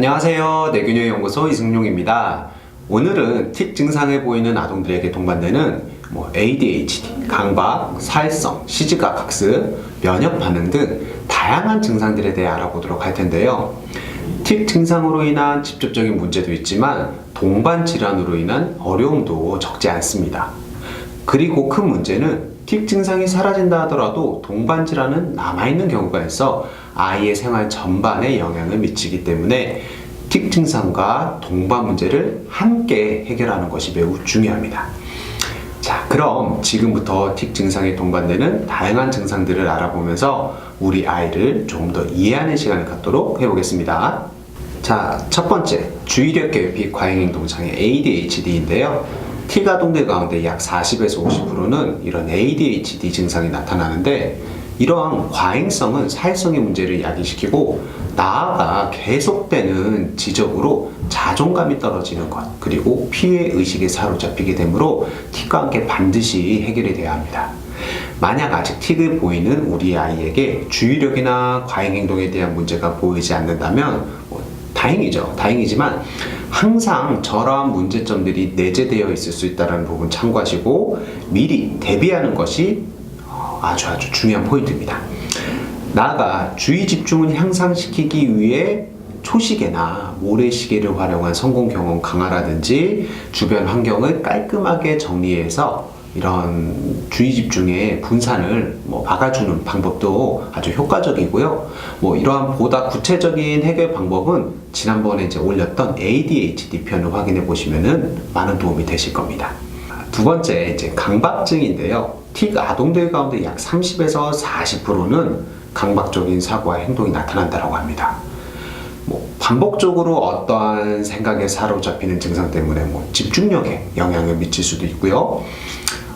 안녕하세요. 뇌균형 연구소 이승용입니다. 오늘은 틱 증상을 보이는 아동들에게 동반되는 ADHD, 강박, 사회성, 시지각 학습, 면역 반응 등 다양한 증상들에 대해 알아보도록 할 텐데요. 틱 증상으로 인한 직접적인 문제도 있지만 동반 질환으로 인한 어려움도 적지 않습니다. 그리고 큰 문제는 틱 증상이 사라진다 하더라도 동반 질환은 남아있는 경우가 있어 아이의 생활 전반에 영향을 미치기 때문에 틱 증상과 동반 문제를 함께 해결하는 것이 매우 중요합니다. 자, 그럼 지금부터 틱 증상에 동반되는 다양한 증상들을 알아보면서 우리 아이를 조금 더 이해하는 시간을 갖도록 해보겠습니다. 자, 첫 번째, 주의력 결핍 과잉행동장애 ADHD인데요. 틱 아동들 가운데 약 40에서 50%는 이런 ADHD 증상이 나타나는데, 이러한 과잉성은 사회성의 문제를 야기시키고 나아가 계속되는 지적으로 자존감이 떨어지는 것, 그리고 피해 의식에 사로잡히게 되므로 틱과 함께 반드시 해결이 돼야 합니다. 만약 아직 틱을 보이는 우리 아이에게 주의력이나 과잉행동에 대한 문제가 보이지 않는다면 다행이죠. 다행이지만 항상 저러한 문제점들이 내재되어 있을 수 있다는 부분 참고하시고 미리 대비하는 것이 아주 중요한 포인트입니다. 나아가 주의 집중을 향상시키기 위해 초시계나 모래시계를 활용한 성공 경험 강화라든지 주변 환경을 깔끔하게 정리해서 이런 주의 집중의 분산을 막아주는 방법도 아주 효과적이고요. 이러한 보다 구체적인 해결 방법은 지난번에 이제 올렸던 ADHD 편을 확인해 보시면은 많은 도움이 되실 겁니다. 두 번째, 이제 강박증인데요. 틱 아동들 가운데 약 30에서 40%는 강박적인 사고와 행동이 나타난다고 합니다. 반복적으로 어떠한 생각에 사로잡히는 증상 때문에 집중력에 영향을 미칠 수도 있고요.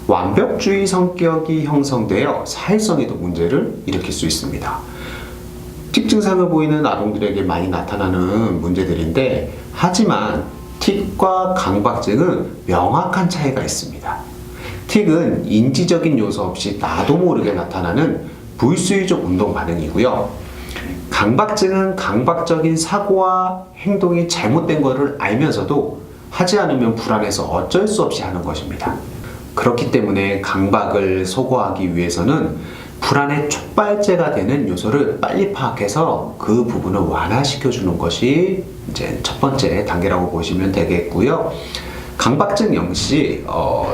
완벽주의 성격이 형성되어 사회성에도 문제를 일으킬 수 있습니다. 틱 증상을 보이는 아동들에게 많이 나타나는 문제들인데, 하지만 틱과 강박증은 명확한 차이가 있습니다. 틱은 인지적인 요소 없이 나도 모르게 나타나는 불수의적 운동 반응이고요. 강박증은 강박적인 사고와 행동이 잘못된 것을 알면서도 하지 않으면 불안해서 어쩔 수 없이 하는 것입니다. 그렇기 때문에 강박을 소거하기 위해서는 불안의 촉발제가 되는 요소를 빨리 파악해서 그 부분을 완화시켜주는 것이 이제 첫 번째 단계라고 보시면 되겠고요. 강박증 역시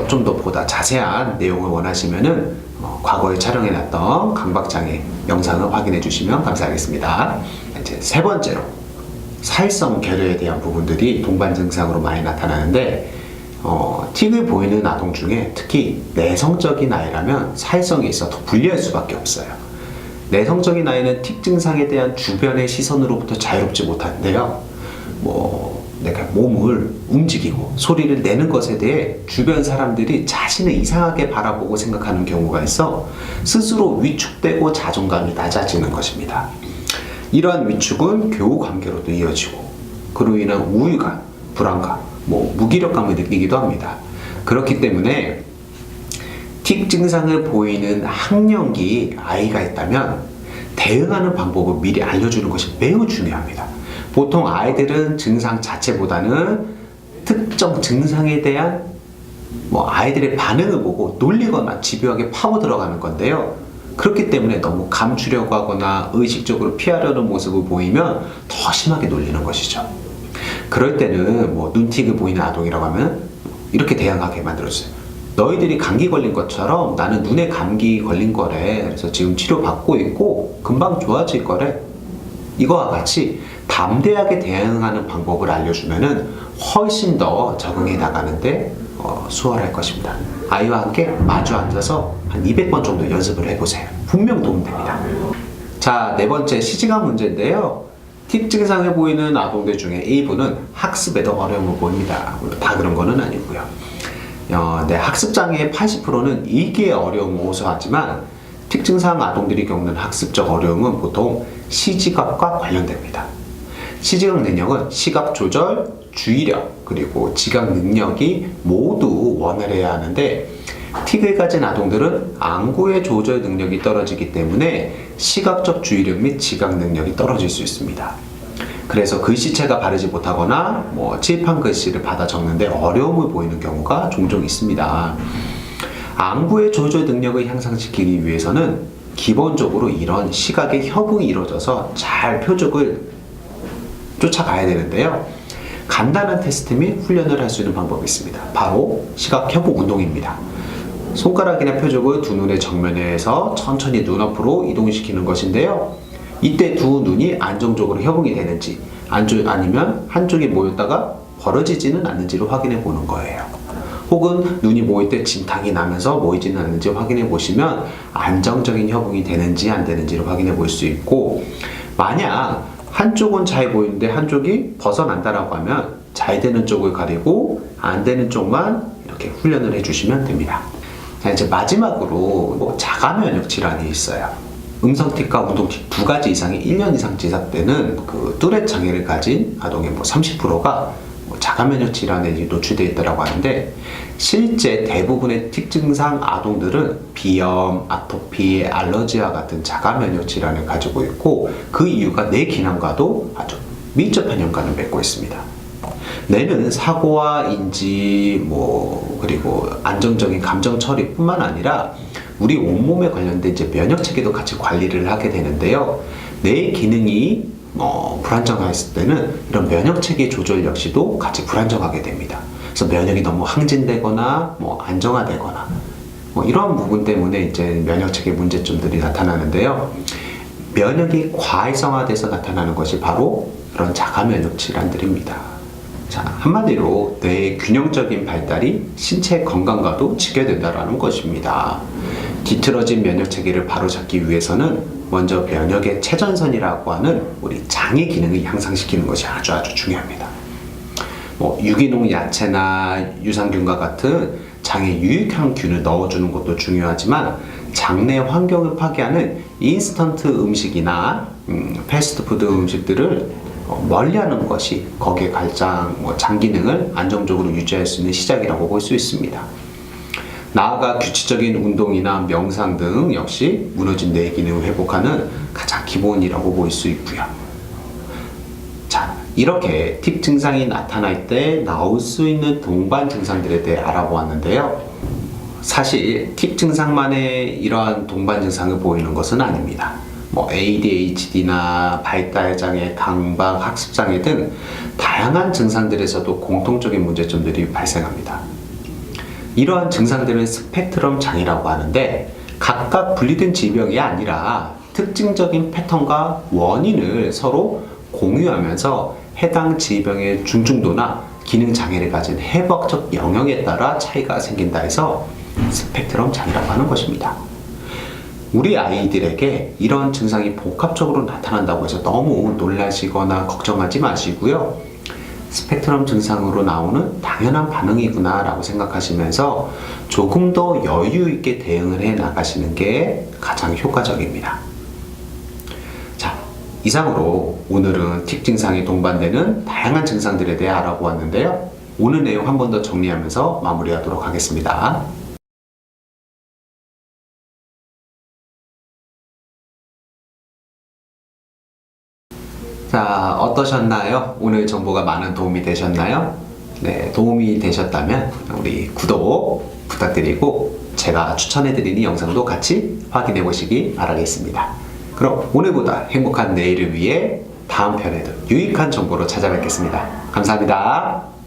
좀 더 보다 자세한 내용을 원하시면은 과거에 촬영해놨던 강박장애 영상을 확인해 주시면 감사하겠습니다. 이제 세 번째로 사회성 결여에 대한 부분들이 동반 증상으로 많이 나타나는데, 틱을 보이는 아동 중에 특히 내성적인 아이라면 사회성에 있어 더 불리할 수밖에 없어요. 내성적인 아이는 틱 증상에 대한 주변의 시선으로부터 자유롭지 못한데요. 내가 몸을 움직이고 소리를 내는 것에 대해 주변 사람들이 자신을 이상하게 바라보고 생각하는 경우가 있어 스스로 위축되고 자존감이 낮아지는 것입니다. 이러한 위축은 교우 관계로도 이어지고 그로 인한 우울감, 불안감, 무기력감을 느끼기도 합니다. 그렇기 때문에 틱 증상을 보이는 학령기 아이가 있다면 대응하는 방법을 미리 알려주는 것이 매우 중요합니다. 보통 아이들은 증상 자체보다는 특정 증상에 대한 아이들의 반응을 보고 놀리거나 집요하게 파고 들어가는 건데요. 그렇기 때문에 너무 감추려고 하거나 의식적으로 피하려는 모습을 보이면 더 심하게 놀리는 것이죠. 그럴 때는 눈틱을 보이는 아동이라고 하면 이렇게 대응하게 만들어주세요. 너희들이 감기 걸린 것처럼 나는 눈에 감기 걸린 거래. 그래서 지금 치료받고 있고 금방 좋아질 거래. 이거와 같이 담대하게 대응하는 방법을 알려주면은 훨씬 더 적응해 나가는데 수월할 것입니다. 아이와 함께 마주 앉아서 한 200번 정도 연습을 해보세요. 분명 도움됩니다. 자, 네 번째 시지각 문제인데요. 틱 증상을 보이는 아동들 중에 일부는 학습에도 어려움을 보입니다. 물론 다 그런 거는 아니고요. 학습장애의 80%는 읽기에 어려움을 호소하지만 틱 증상 아동들이 겪는 학습적 어려움은 보통 시지각과 관련됩니다. 시지각 능력은 시각 조절, 주의력, 그리고 지각 능력이 모두 원활해야 하는데, 틱을 가진 아동들은 안구의 조절 능력이 떨어지기 때문에 시각적 주의력 및 지각 능력이 떨어질 수 있습니다. 그래서 글씨체가 바르지 못하거나 칠판 글씨를 받아 적는데 어려움을 보이는 경우가 종종 있습니다. 안구의 조절 능력을 향상시키기 위해서는 기본적으로 이런 시각의 협응이 이루어져서 잘 표적을 쫓아가야 되는데요. 간단한 테스트 및 훈련을 할 수 있는 방법이 있습니다. 바로 시각 협응 운동입니다. 손가락이나 표적을 두 눈의 정면에서 천천히 눈앞으로 이동시키는 것인데요. 이때 두 눈이 안정적으로 협응이 되는지 아니면 한쪽이 모였다가 벌어지지는 않는지를 확인해 보는 거예요. 혹은 눈이 모일 때 진탕이 나면서 모이지는 않는지 확인해 보시면 안정적인 협응이 되는지 안 되는지를 확인해 볼 수 있고, 만약 한쪽은 잘 보이는데 한쪽이 벗어난다라고 하면 잘 되는 쪽을 가리고 안 되는 쪽만 이렇게 훈련을 해주시면 됩니다. 자, 이제 마지막으로 자가 면역 질환이 있어요. 음성틱과 운동틱 두 가지 이상이 1년 이상 지속되는 뚜렛 장애를 가진 아동의 30%가 자가 면역 질환에 노출되어 있다고 하는데, 실제 대부분의 틱 증상 아동들은 비염, 아토피, 알러지와 같은 자가 면역 질환을 가지고 있고, 그 이유가 뇌 기능과도 아주 밀접한 연관을 맺고 있습니다. 뇌는 사고와 인지, 그리고 안정적인 감정 처리뿐만 아니라 우리 온몸에 관련된 이제 면역 체계도 같이 관리를 하게 되는데요. 뇌 기능이 불안정했을 때는 이런 면역 체계 조절 역시도 같이 불안정하게 됩니다. 그래서 면역이 너무 항진되거나 안정화되거나 이런 부분 때문에 이제 면역 체계 문제점들이 나타나는데요. 면역이 과활성화돼서 나타나는 것이 바로 그런 자가 면역 질환들입니다. 자, 한마디로 뇌의 균형적인 발달이 신체 건강과도 직결된다는 것입니다. 뒤틀어진 면역 체계를 바로잡기 위해서는 먼저 면역의 최전선이라고 하는 우리 장의 기능을 향상시키는 것이 아주 중요합니다. 유기농 야채나 유산균과 같은 장에 유익한 균을 넣어주는 것도 중요하지만, 장내 환경을 파괴하는 인스턴트 음식이나 패스트푸드 음식들을 멀리하는 것이 거기에 가장 장 기능을 안정적으로 유지할 수 있는 시작이라고 볼 수 있습니다. 나아가 규칙적인 운동이나 명상 등 역시 무너진 뇌 기능을 회복하는 가장 기본이라고 볼 수 있고요. 자, 이렇게 틱 증상이 나타날 때 나올 수 있는 동반 증상들에 대해 알아보았는데요. 사실 틱 증상만의 이러한 동반 증상을 보이는 것은 아닙니다. ADHD나 발달장애, 강박, 학습장애 등 다양한 증상들에서도 공통적인 문제점들이 발생합니다. 이러한 증상들은 스펙트럼 장애라고 하는데, 각각 분리된 질병이 아니라 특징적인 패턴과 원인을 서로 공유하면서 해당 질병의 중증도나 기능 장애를 가진 해부학적 영역에 따라 차이가 생긴다 해서 스펙트럼 장애라고 하는 것입니다. 우리 아이들에게 이런 증상이 복합적으로 나타난다고 해서 너무 놀라시거나 걱정하지 마시고요. 스펙트럼 증상으로 나오는 당연한 반응이구나 라고 생각하시면서 조금 더 여유 있게 대응을 해 나가시는 게 가장 효과적입니다. 자, 이상으로 오늘은 틱 증상이 동반되는 다양한 증상들에 대해 알아보았는데요. 오늘 내용 한 번 더 정리하면서 마무리하도록 하겠습니다. 자, 어떠셨나요? 오늘 정보가 많은 도움이 되셨나요? 네, 도움이 되셨다면 우리 구독 부탁드리고 제가 추천해드리는 영상도 같이 확인해 보시기 바라겠습니다. 그럼 오늘보다 행복한 내일을 위해 다음 편에도 유익한 정보로 찾아뵙겠습니다. 감사합니다.